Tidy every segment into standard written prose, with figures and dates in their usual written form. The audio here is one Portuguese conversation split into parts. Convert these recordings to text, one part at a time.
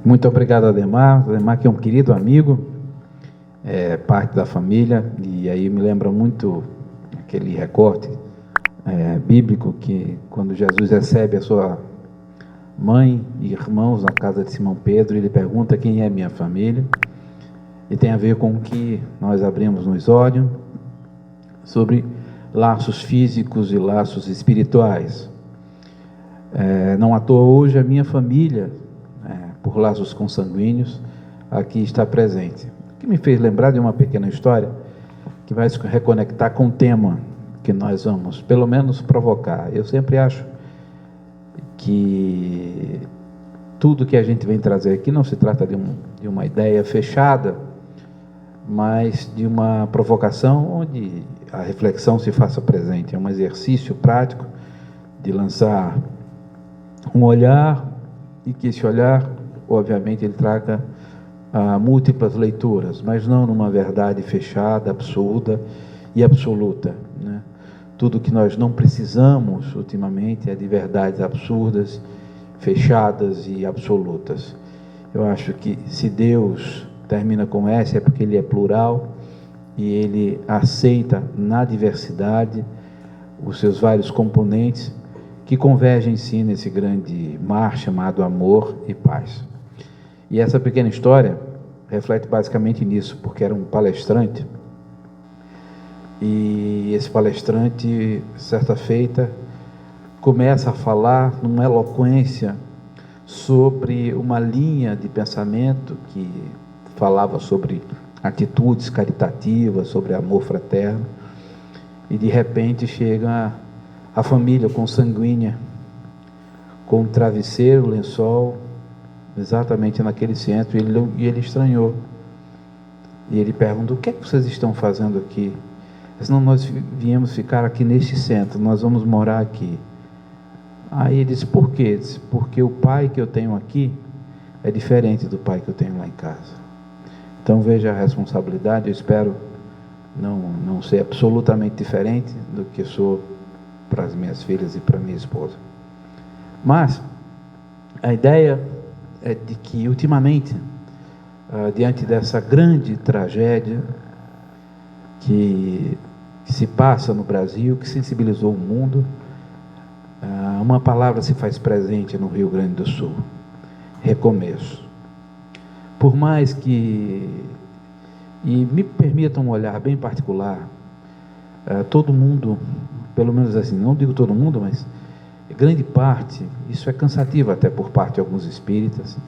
Muito obrigado, Ademar. Ademar, que é um querido amigo, parte da família, e aí me lembra muito aquele recorte bíblico que quando Jesus recebe a sua mãe e irmãos na casa de Simão Pedro, ele pergunta quem é minha família, e tem a ver com o que nós abrimos no episódio sobre laços físicos e laços espirituais. Não à toa hoje a minha família, por laços consanguíneos, aqui está presente. O que me fez lembrar de uma pequena história que vai se reconectar com o tema que nós vamos, pelo menos, provocar. Eu sempre acho que tudo que a gente vem trazer aqui não se trata de uma ideia fechada, mas de uma provocação onde a reflexão se faça presente. É um exercício prático de lançar um olhar, e que esse olhar, obviamente, ele traga múltiplas leituras, mas não numa verdade fechada, absurda e absoluta, né? Tudo que nós não precisamos ultimamente é de verdades absurdas, fechadas e absolutas. Eu acho que se Deus termina com essa, é porque Ele é plural e Ele aceita na diversidade os seus vários componentes que convergem em si nesse grande mar chamado amor e paz. E essa pequena história reflete basicamente nisso, porque era um palestrante, e esse palestrante, certa feita, começa a falar numa eloquência sobre uma linha de pensamento que falava sobre atitudes caritativas, sobre amor fraterno, e de repente chega a família consanguínea, com o travesseiro, o lençol, exatamente naquele centro, e ele estranhou. E ele perguntou: o que é que vocês estão fazendo aqui? Senão nós viemos ficar aqui neste centro, nós vamos morar aqui. Aí ele disse: por quê? Disse: porque o pai que eu tenho aqui é diferente do pai que eu tenho lá em casa. Então veja a responsabilidade. Eu espero não ser absolutamente diferente do que sou para as minhas filhas e para minha esposa. Mas a ideia é de que ultimamente, diante dessa grande tragédia que se passa no Brasil, que sensibilizou o mundo, uma palavra se faz presente no Rio Grande do Sul: recomeço. Por mais que, e me permitam um olhar bem particular, todo mundo, pelo menos assim, não digo todo mundo, mas grande parte, isso é cansativo até por parte de alguns espíritas,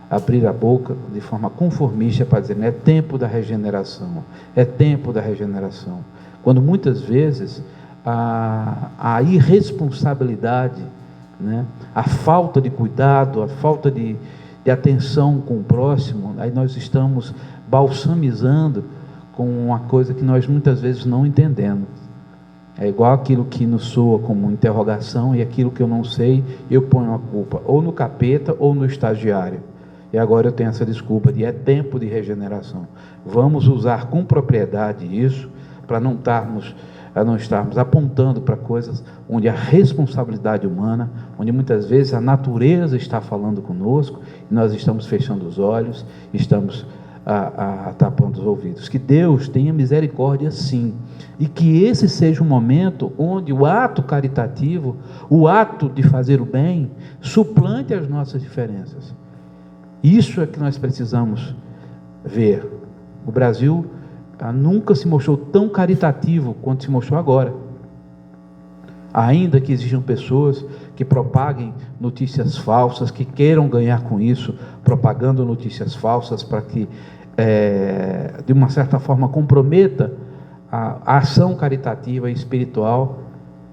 abrir a boca de forma conformista para dizer: é tempo da regeneração, é tempo da regeneração, quando muitas vezes a irresponsabilidade, né, a falta de cuidado, a falta de atenção com o próximo, aí nós estamos balsamizando com uma coisa que nós muitas vezes não entendemos. É igual aquilo que nos soa como interrogação, e aquilo que eu não sei, eu ponho a culpa ou no capeta ou no estagiário. E agora eu tenho essa desculpa de: é tempo de regeneração. Vamos usar com propriedade isso, para não estarmos apontando para coisas onde a responsabilidade humana, onde muitas vezes a natureza está falando conosco, e nós estamos fechando os olhos, estamos tapando os ouvidos. Que Deus tenha misericórdia, sim, e que esse seja um momento onde o ato caritativo, o ato de fazer o bem, suplante as nossas diferenças. Isso é que nós precisamos ver. O Brasil nunca se mostrou tão caritativo quanto se mostrou agora. Ainda que existam pessoas que propaguem notícias falsas, que queiram ganhar com isso, propagando notícias falsas para que, de uma certa forma, comprometa a ação caritativa e espiritual.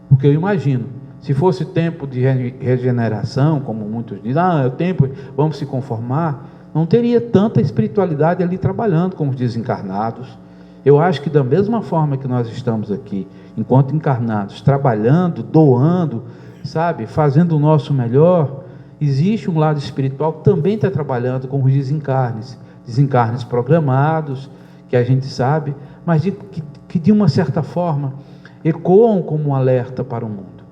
Porque eu imagino, se fosse tempo de regeneração, como muitos dizem, é o tempo, vamos se conformar, não teria tanta espiritualidade ali trabalhando como os desencarnados. Eu acho que da mesma forma que nós estamos aqui, enquanto encarnados, trabalhando, doando, sabe, fazendo o nosso melhor, existe um lado espiritual que também está trabalhando com os desencarnes programados, que a gente sabe, mas que de uma certa forma ecoam como um alerta para o mundo.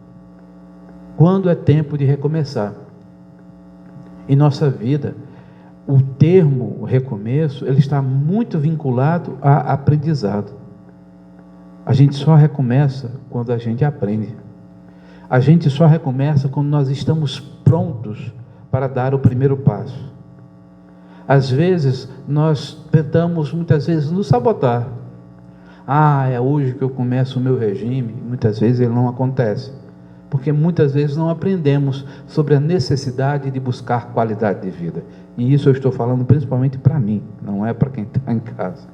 Quando é tempo de recomeçar. Em nossa vida, o termo recomeço, ele está muito vinculado a aprendizado. A gente só recomeça quando a gente aprende. A gente só recomeça quando nós estamos prontos para dar o primeiro passo. Às vezes, nós tentamos, muitas vezes, nos sabotar. É hoje que eu começo o meu regime. Muitas vezes ele não acontece, porque muitas vezes não aprendemos sobre a necessidade de buscar qualidade de vida. E isso eu estou falando principalmente para mim, não é para quem está em casa.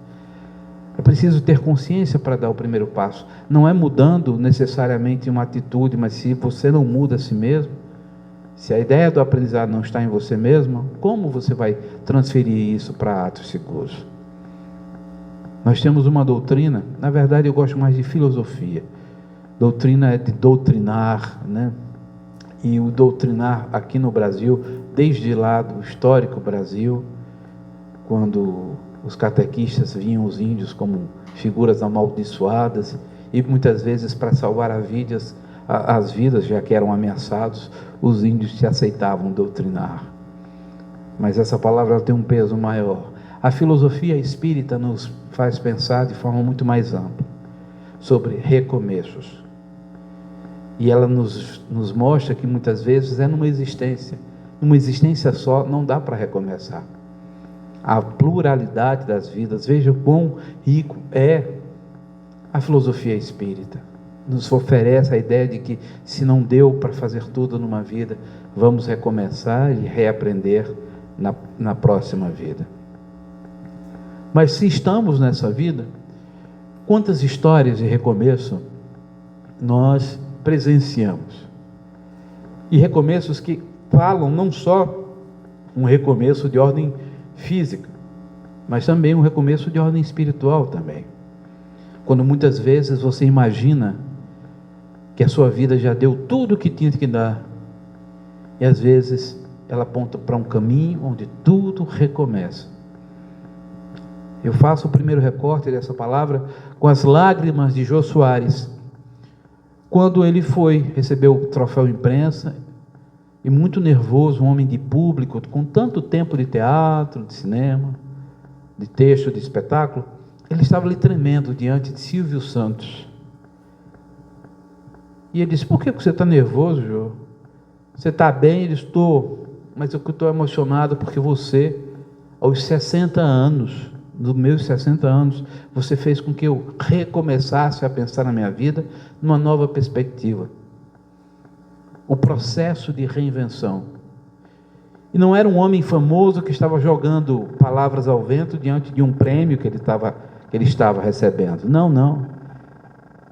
É preciso ter consciência para dar o primeiro passo. Não é mudando necessariamente uma atitude, mas se você não muda a si mesmo, se a ideia do aprendizado não está em você mesmo, como você vai transferir isso para atos seguros? Nós temos uma doutrina, na verdade eu gosto mais de filosofia. Doutrina é de doutrinar, né? E o doutrinar aqui no Brasil, desde lá do histórico Brasil, quando os catequistas viam os índios como figuras amaldiçoadas, e muitas vezes para salvar as vidas, já que eram ameaçados, os índios se aceitavam doutrinar. Mas essa palavra tem um peso maior. A filosofia espírita nos faz pensar de forma muito mais ampla sobre recomeços. E ela nos mostra que muitas vezes é numa existência só não dá para recomeçar. A pluralidade das vidas, veja o quão rico é a filosofia espírita. Nos oferece a ideia de que se não deu para fazer tudo numa vida, vamos recomeçar e reaprender na próxima vida. Mas se estamos nessa vida, quantas histórias de recomeço nós presenciamos? E recomeços que falam não só um recomeço de ordem física, mas também um recomeço de ordem espiritual também. Quando muitas vezes você imagina que a sua vida já deu tudo o que tinha que dar, e às vezes ela aponta para um caminho onde tudo recomeça. Eu faço o primeiro recorte dessa palavra com as lágrimas de Jô Soares, quando ele recebeu o troféu imprensa, e muito nervoso, um homem de público, com tanto tempo de teatro, de cinema, de texto, de espetáculo, ele estava ali tremendo diante de Silvio Santos. E ele disse: por que você está nervoso, Jô? Você está bem? Ele disse: estou, mas eu estou emocionado porque você, aos 60 anos, nos meus 60 anos, você fez com que eu recomeçasse a pensar na minha vida numa nova perspectiva. O processo de reinvenção. E não era um homem famoso que estava jogando palavras ao vento diante de um prêmio que ele estava recebendo. Não.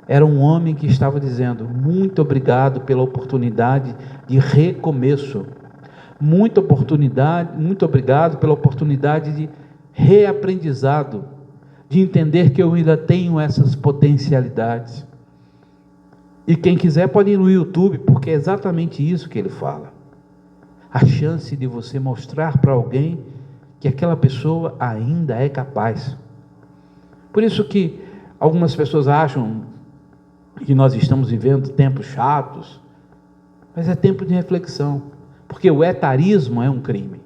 Era um homem que estava dizendo: muito obrigado pela oportunidade de recomeço. Muito obrigado pela oportunidade de reaprendizado, de entender que eu ainda tenho essas potencialidades. E quem quiser pode ir no YouTube, porque é exatamente isso que ele fala. A chance de você mostrar para alguém que aquela pessoa ainda é capaz. Por isso que algumas pessoas acham que nós estamos vivendo tempos chatos, mas é tempo de reflexão, porque o etarismo é um crime.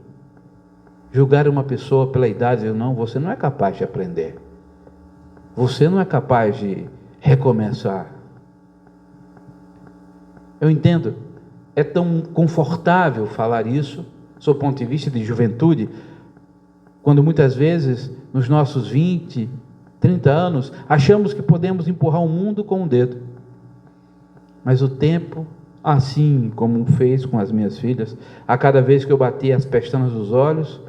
Julgar uma pessoa pela idade, dizer: não, você não é capaz de aprender, você não é capaz de recomeçar. Eu entendo, é tão confortável falar isso, sob o ponto de vista de juventude, quando muitas vezes, nos nossos 20, 30 anos, achamos que podemos empurrar o mundo com um dedo. Mas o tempo, assim como fez com as minhas filhas, a cada vez que eu batia as pestanas dos olhos,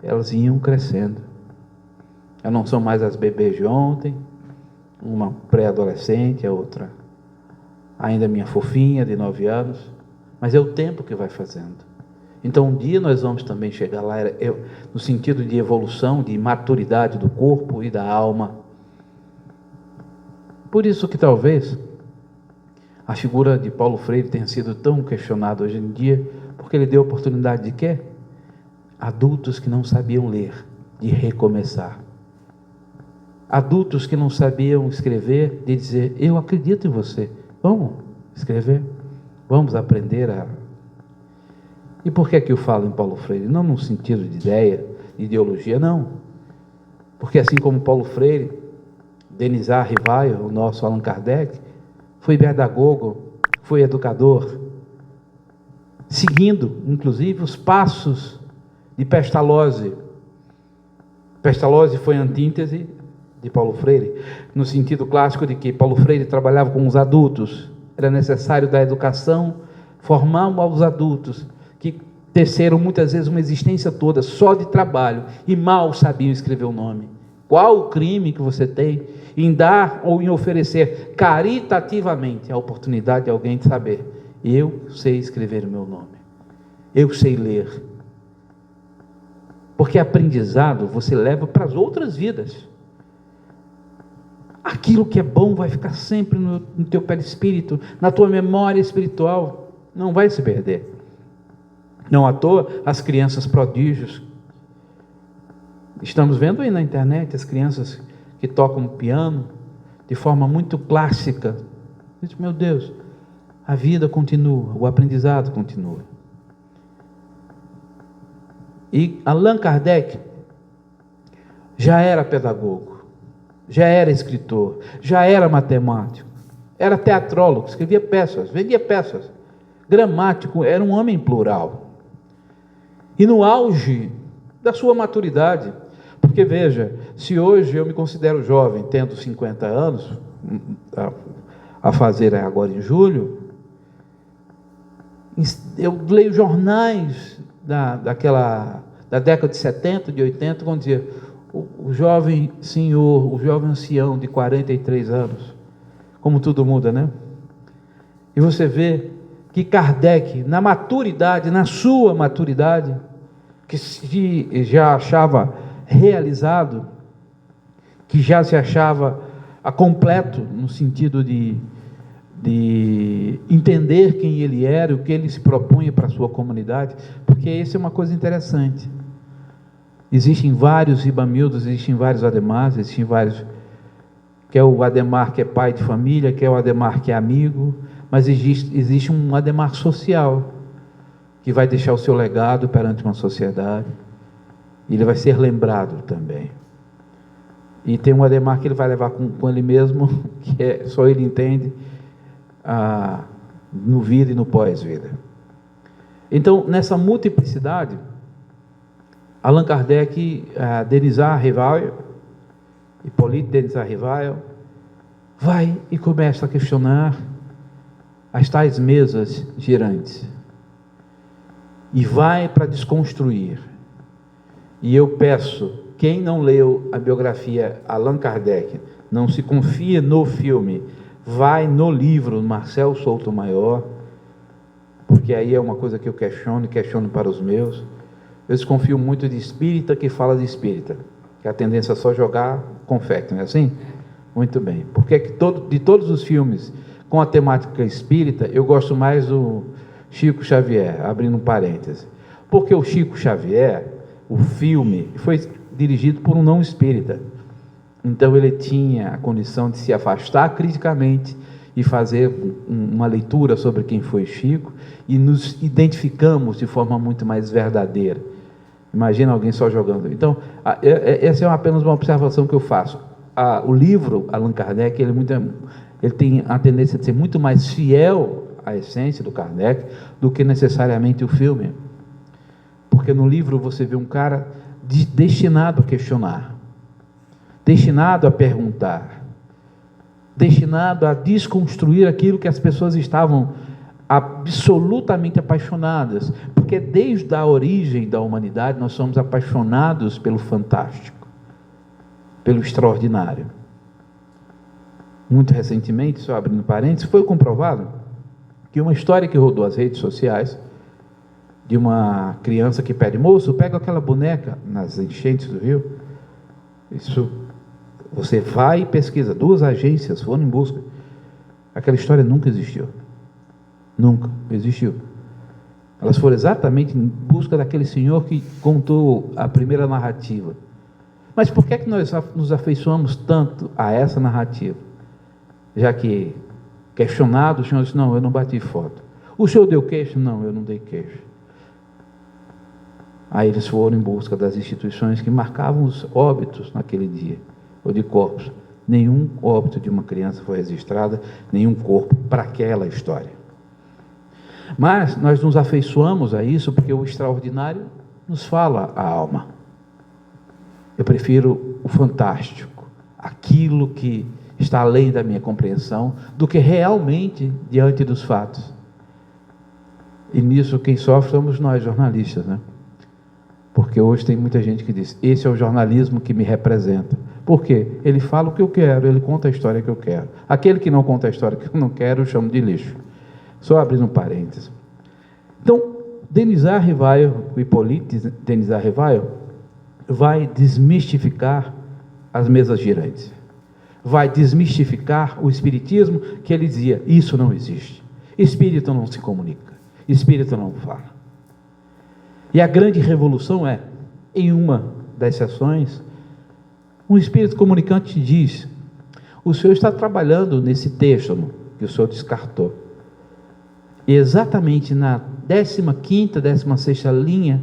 elas iam crescendo. Elas não são mais as bebês de ontem, uma pré-adolescente, a outra ainda minha fofinha de 9 anos, mas é o tempo que vai fazendo. Então um dia nós vamos também chegar lá, no sentido de evolução, de maturidade do corpo e da alma. Por isso que talvez a figura de Paulo Freire tenha sido tão questionada hoje em dia, porque ele deu oportunidade de quê? Adultos que não sabiam ler, de recomeçar. Adultos que não sabiam escrever, de dizer: eu acredito em você, vamos escrever, vamos aprender E por que eu falo em Paulo Freire? Não no sentido de ideia, de ideologia, não. Porque assim como Paulo Freire, Denis Rivaio, o nosso Allan Kardec, foi pedagogo, foi educador, seguindo, inclusive, os passos de Pestalozzi. Pestalozzi foi a antítese de Paulo Freire, no sentido clássico de que Paulo Freire trabalhava com os adultos, era necessário dar educação, formar os adultos, que teceram muitas vezes uma existência toda só de trabalho, e mal sabiam escrever o nome. Qual o crime que você tem em dar ou em oferecer caritativamente a oportunidade de alguém de saber: eu sei escrever o meu nome, eu sei ler? Porque aprendizado você leva para as outras vidas. Aquilo que é bom vai ficar sempre no teu perispírito, na tua memória espiritual, não vai se perder. Não à toa as crianças prodígios, estamos vendo aí na internet as crianças que tocam piano de forma muito clássica. Meu Deus, a vida continua, o aprendizado continua. E Allan Kardec já era pedagogo, já era escritor, já era matemático, era teatrólogo, escrevia peças, vendia peças, gramático, era um homem plural. E no auge da sua maturidade, porque veja, se hoje eu me considero jovem, tendo 50 anos, a fazer agora em julho, eu leio jornais da década de 70, de 80, quando dizia o jovem senhor, o jovem ancião de 43 anos, como tudo muda, né? E você vê que Kardec, na maturidade, na sua maturidade, que já achava realizado, que já se achava completo, no sentido de entender quem ele era, o que ele se propunha para a sua comunidade, porque isso é uma coisa interessante. Existem vários Ribamildos, existem vários Ademares, existem vários, que é o Ademar que é pai de família, que é o Ademar que é amigo, mas existe um Ademar social, que vai deixar o seu legado perante uma sociedade, e ele vai ser lembrado também. E tem um Ademar que ele vai levar com ele mesmo, que só ele entende, no vida e no pós-vida. Então, nessa multiplicidade, Allan Kardec, Denis Rivaio, Hippolyte Denis Rivaio, vai e começa a questionar as tais mesas girantes, e vai para desconstruir. E eu peço, quem não leu a biografia Allan Kardec, não se confia no filme, vai no livro Marcel Souto-Maior, porque aí é uma coisa que eu questiono para os meus. Eu desconfio muito de espírita que fala de espírita, que a tendência é só jogar confete, não é assim? Muito bem. Porque de todos os filmes com a temática espírita, eu gosto mais do Chico Xavier, abrindo um parêntese. Porque o Chico Xavier, o filme, foi dirigido por um não espírita. Então ele tinha a condição de se afastar criticamente e fazer uma leitura sobre quem foi Chico, e nos identificamos de forma muito mais verdadeira. Imagina alguém só jogando. Então, essa é apenas uma observação que eu faço. O livro Allan Kardec, ele tem a tendência de ser muito mais fiel à essência do Kardec do que necessariamente o filme. Porque no livro você vê um cara destinado a questionar, destinado a perguntar, destinado a desconstruir aquilo que as pessoas estavam absolutamente apaixonadas, porque desde a origem da humanidade nós somos apaixonados pelo fantástico, pelo extraordinário. Muito recentemente, só abrindo parênteses, foi comprovado que uma história que rodou as redes sociais, de uma criança que pede: moço, pega aquela boneca nas enchentes do rio. Isso, você vai e pesquisa, 2 agências foram em busca. Aquela história nunca existiu. Nunca existiu. Elas foram exatamente em busca daquele senhor que contou a primeira narrativa. Mas por que nós nos afeiçoamos tanto a essa narrativa? Já que, questionado, o senhor disse: não, eu não bati foto. O senhor deu queixo? Não, eu não dei queixo. Aí eles foram em busca das instituições que marcavam os óbitos naquele dia, ou de corpos. Nenhum óbito de uma criança foi registrado, nenhum corpo para aquela história. Mas nós nos afeiçoamos a isso porque o extraordinário nos fala a alma. Eu prefiro o fantástico, aquilo que está além da minha compreensão, do que realmente diante dos fatos. E nisso quem sofre somos nós, jornalistas, né? Porque hoje tem muita gente que diz, esse é o jornalismo que me representa. Por quê? Ele fala o que eu quero, ele conta a história que eu quero. Aquele que não conta a história que eu não quero, eu chamo de lixo. Só abrindo um parênteses. Então, Denizar Rivaio, o Hippolyte Denizar Rivaio, vai desmistificar as mesas girantes. Vai desmistificar o espiritismo, que ele dizia, isso não existe. Espírito não se comunica, espírito não fala. E a grande revolução é, em uma das sessões, um espírito comunicante diz, o senhor está trabalhando nesse texto que o senhor descartou. E exatamente na 15ª, 16ª linha,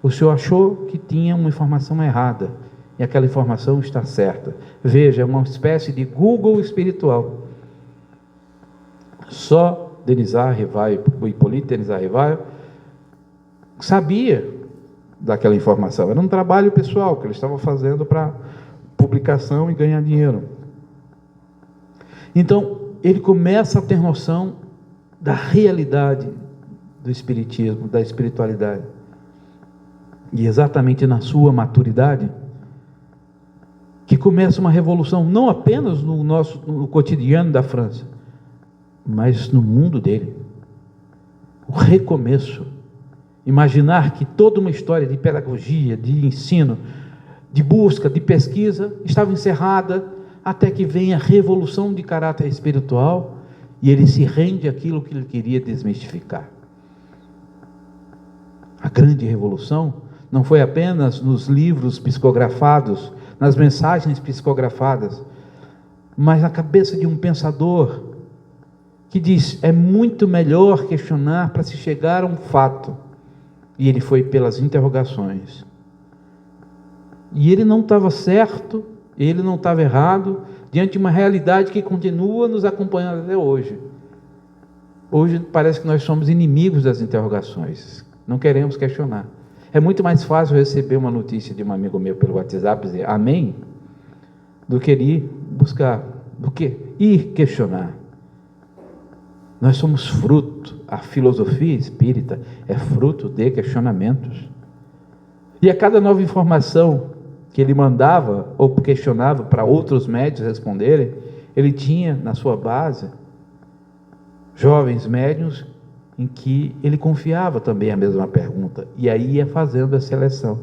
o senhor achou que tinha uma informação errada, e aquela informação está certa. Veja, é uma espécie de Google espiritual. Só Denizar Rivaio, o Hippolyte Denizar Rivaio, sabia daquela informação. Era um trabalho pessoal que ele estava fazendo para publicação e ganhar dinheiro. Então, ele começa a ter noção da realidade do espiritismo, da espiritualidade. E exatamente na sua maturidade, que começa uma revolução, não apenas no cotidiano da França, mas no mundo dele. O recomeço. Imaginar que toda uma história de pedagogia, de ensino, de busca, de pesquisa, estava encerrada, até que vem a revolução de caráter espiritual, e ele se rende àquilo que ele queria desmistificar. A grande revolução não foi apenas nos livros psicografados, nas mensagens psicografadas, mas na cabeça de um pensador que diz, é muito melhor questionar para se chegar a um fato. E ele foi pelas interrogações. E ele não estava certo, ele não estava errado, diante de uma realidade que continua nos acompanhando até hoje. Hoje parece que nós somos inimigos das interrogações, não queremos questionar. É muito mais fácil receber uma notícia de um amigo meu pelo WhatsApp e dizer amém, do que ir buscar, do que ir questionar. Nós somos fruto, a filosofia espírita é fruto de questionamentos. E a cada nova informação que ele mandava ou questionava para outros médios responderem, ele tinha na sua base jovens médiuns em que ele confiava também a mesma pergunta, e aí ia fazendo a seleção.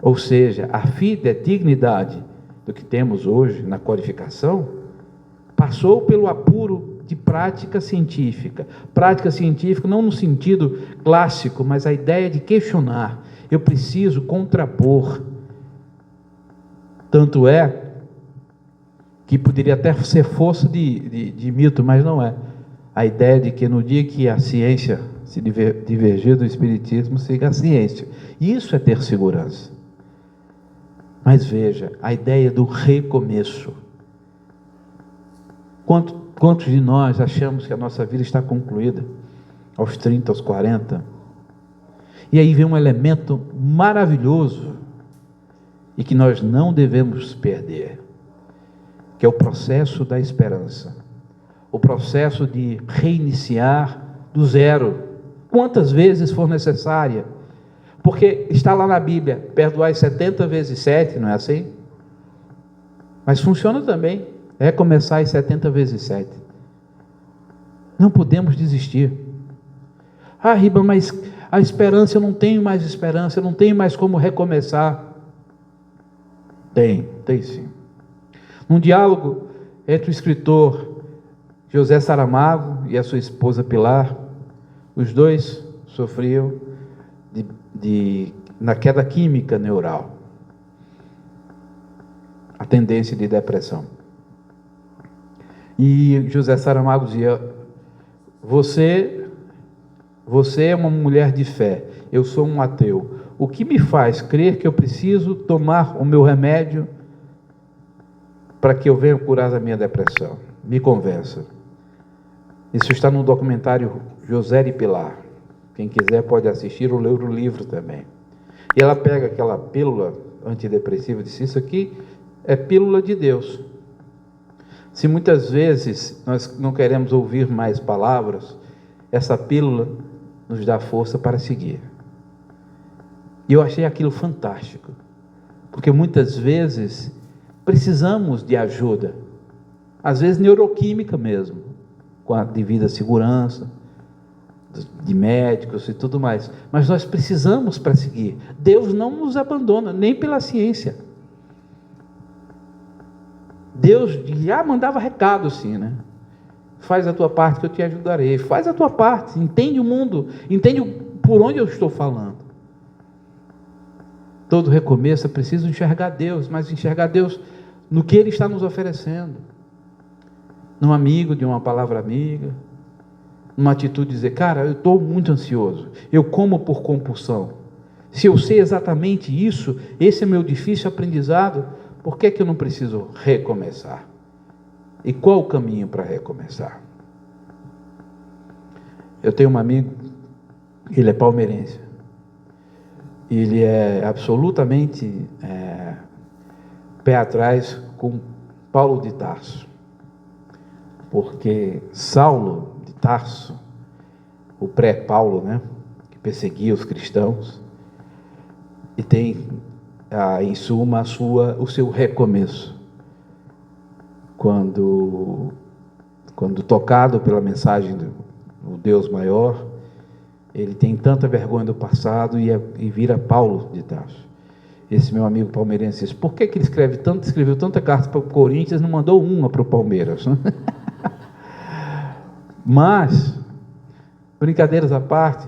Ou seja, a fidedignidade do que temos hoje na codificação passou pelo apuro de prática científica não no sentido clássico, mas a ideia de questionar. Eu preciso contrapor. Tanto é que poderia até ser força de mito, mas não é. A ideia de que no dia que a ciência se divergir do espiritismo, siga a ciência. Isso é ter segurança. Mas veja, a ideia do recomeço. Quantos de nós achamos que a nossa vida está concluída aos 30, aos 40? E aí vem um elemento maravilhoso e que nós não devemos perder, que é o processo da esperança, o processo de reiniciar do zero, quantas vezes for necessária, porque está lá na Bíblia, perdoai 70 vezes 7, não é assim? Mas funciona também, recomeçar 70 vezes 7. Não podemos desistir. Ah, Riba, mas a esperança, eu não tenho mais esperança, eu não tenho mais como recomeçar. Tem sim. Num diálogo entre o escritor José Saramago e a sua esposa Pilar, os dois sofriam na queda química neural, a tendência de depressão. E José Saramago dizia: você Você é uma mulher de fé, eu sou um ateu. O que me faz crer que eu preciso tomar o meu remédio para que eu venha curar a minha depressão? Me convença. Isso está no documentário José de Pilar. Quem quiser pode assistir ou ler o livro também. E ela pega aquela pílula antidepressiva e diz: isso aqui é pílula de Deus. Se muitas vezes nós não queremos ouvir mais palavras, essa pílula nos dá força para seguir. E eu achei aquilo fantástico, porque muitas vezes precisamos de ajuda, às vezes neuroquímica mesmo, com a devida segurança, de médicos e tudo mais, mas nós precisamos para seguir. Deus não nos abandona, nem pela ciência. Deus já mandava recado assim, né? Faz a tua parte que eu te ajudarei. Faz a tua parte, entende o mundo, entende por onde eu estou falando. Todo recomeço é preciso enxergar Deus, mas enxergar Deus no que Ele está nos oferecendo. Num amigo, de uma palavra amiga, numa atitude de dizer: cara, eu estou muito ansioso, eu como por compulsão. Se eu sei exatamente isso, esse é meu difícil aprendizado, por que eu não preciso recomeçar? E qual o caminho para recomeçar? Eu tenho um amigo, ele é palmeirense. Ele é absolutamente pé atrás com Paulo de Tarso. Porque Saulo de Tarso, o pré-Paulo, né, que perseguia os cristãos, e tem em suma o seu recomeço. Quando tocado pela mensagem do Deus maior, ele tem tanta vergonha do passado e vira Paulo de Tarso. Esse meu amigo palmeirense diz: por que ele escreveu tanta carta para o Corinthians e não mandou uma para o Palmeiras? Mas, brincadeiras à parte,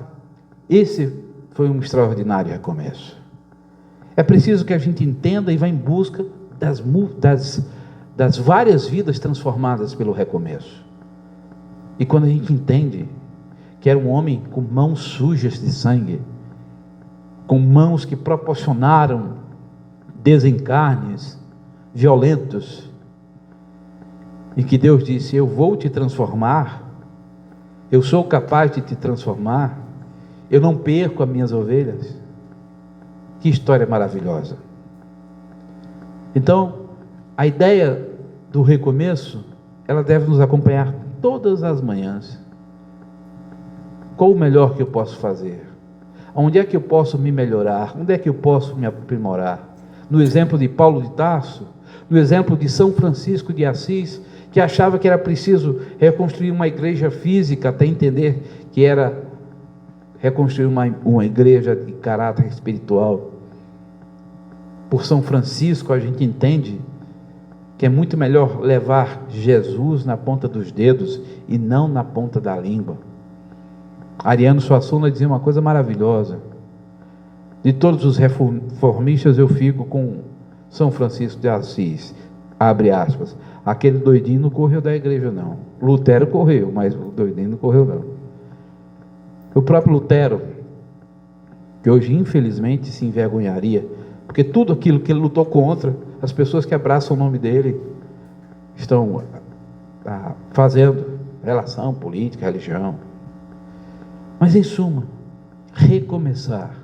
esse foi um extraordinário recomeço. É preciso que a gente entenda e vá em busca das várias vidas transformadas pelo recomeço. E quando a gente entende que era um homem com mãos sujas de sangue, com mãos que proporcionaram desencarnes violentos, e que Deus disse: eu vou te transformar, eu sou capaz de te transformar, eu não perco as minhas ovelhas. Que história maravilhosa! Então, a ideia do recomeço, ela deve nos acompanhar todas as manhãs. Qual o melhor que eu posso fazer? Onde é que eu posso me melhorar? Onde é que eu posso me aprimorar? No exemplo de Paulo de Tarso, no exemplo de São Francisco de Assis, que achava que era preciso reconstruir uma igreja física até entender que era reconstruir uma igreja de caráter espiritual. Por São Francisco a gente entende que é muito melhor levar Jesus na ponta dos dedos e não na ponta da língua. Ariano Suassuna dizia uma coisa maravilhosa: de todos os reformistas eu fico com São Francisco de Assis, abre aspas, aquele doidinho não correu da igreja não. Lutero correu, mas o doidinho não correu não. O próprio Lutero, que hoje infelizmente se envergonharia, porque tudo aquilo que ele lutou contra, as pessoas que abraçam o nome dele estão fazendo relação política, religião. Mas em suma, recomeçar,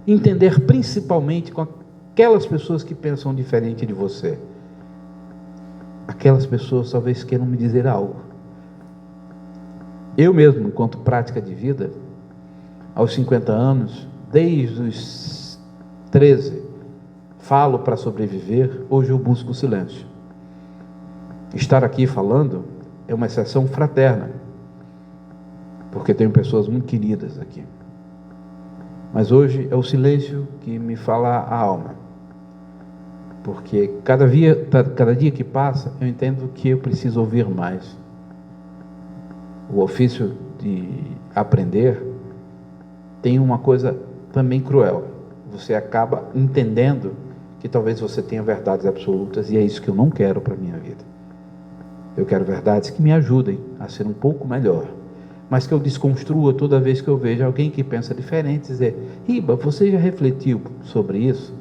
entender principalmente com aquelas pessoas que pensam diferente de você. Aquelas pessoas talvez queiram me dizer algo. Eu mesmo, enquanto prática de vida, aos 50 anos, desde os 13, falo para sobreviver. Hoje eu busco o silêncio. Estar aqui falando é uma exceção fraterna, porque tenho pessoas muito queridas aqui. Mas hoje é o silêncio que me fala a alma, porque cada dia que passa eu entendo que eu preciso ouvir mais. O ofício de aprender tem uma coisa também cruel: você acaba entendendo que talvez você tenha verdades absolutas, e é isso que eu não quero para a minha vida. Eu quero verdades que me ajudem a ser um pouco melhor, mas que eu desconstrua toda vez que eu vejo alguém que pensa diferente, dizer: Riba, você já refletiu sobre isso?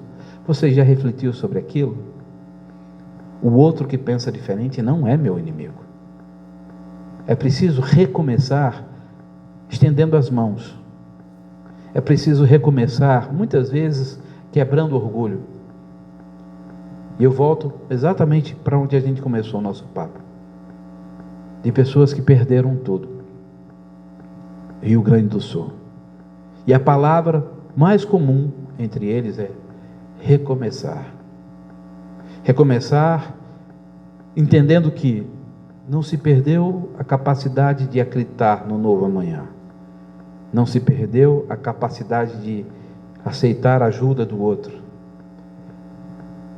Você já refletiu sobre aquilo? O outro que pensa diferente não é meu inimigo. É preciso recomeçar estendendo as mãos. É preciso recomeçar, muitas vezes, quebrando o orgulho. E eu volto exatamente para onde a gente começou o nosso papo. De pessoas que perderam tudo. Rio Grande do Sul. E a palavra mais comum entre eles é recomeçar. Recomeçar entendendo que não se perdeu a capacidade de acreditar no novo amanhã. Não se perdeu a capacidade de aceitar a ajuda do outro.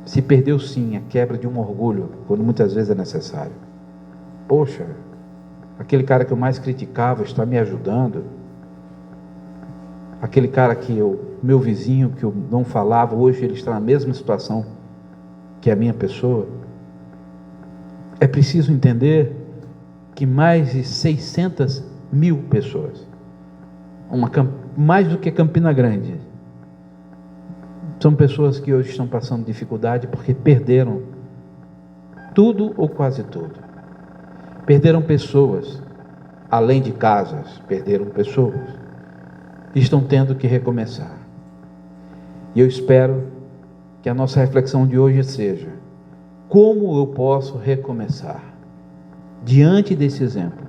Se perdeu sim a quebra de um orgulho, quando muitas vezes é necessário. Poxa, aquele cara que eu mais criticava está me ajudando. Aquele cara meu vizinho que eu não falava, hoje ele está na mesma situação que a minha pessoa. É preciso entender que mais de 600 mil pessoas, mais do que Campina Grande, são pessoas que hoje estão passando dificuldade porque perderam tudo ou quase tudo. Perderam pessoas, além de casas, perderam pessoas. Estão tendo que recomeçar. E eu espero que a nossa reflexão de hoje seja: como eu posso recomeçar? Diante desse exemplo,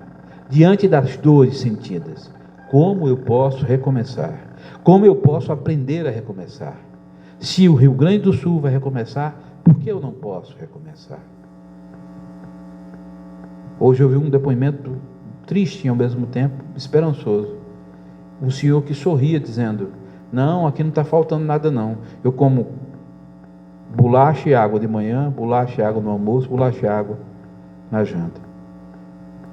diante das dores sentidas, como eu posso recomeçar? Como eu posso aprender a recomeçar? Se o Rio Grande do Sul vai recomeçar, por que eu não posso recomeçar? Hoje eu vi um depoimento triste e ao mesmo tempo esperançoso. Um senhor que sorria dizendo: não, aqui não está faltando nada não. Eu como bolacha e água de manhã, bolacha e água no almoço, bolacha e água na janta.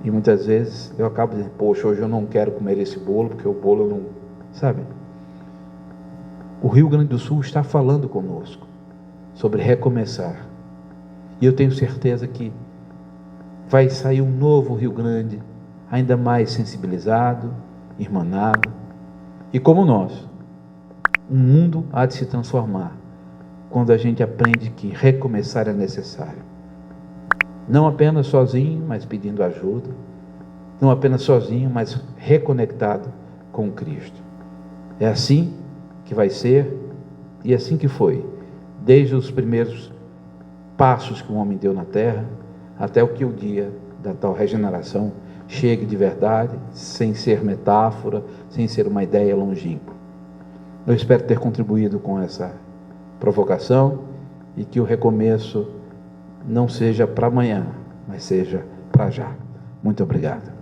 E muitas vezes eu acabo dizendo: poxa, hoje eu não quero comer esse bolo, porque o bolo eu não... Sabe? O Rio Grande do Sul está falando conosco sobre recomeçar. E eu tenho certeza que vai sair um novo Rio Grande, ainda mais sensibilizado, irmanado. E como nós, o mundo há de se transformar quando a gente aprende que recomeçar é necessário. Não apenas sozinho, mas pedindo ajuda. Não apenas sozinho, mas reconectado com Cristo. É assim que vai ser, e assim que foi, desde os primeiros passos que o homem deu na terra, até o que o dia da tal regeneração chegue de verdade, sem ser metáfora, sem ser uma ideia longínqua. Eu espero ter contribuído com essa provocação e que o recomeço não seja para amanhã, mas seja para já. Muito obrigado.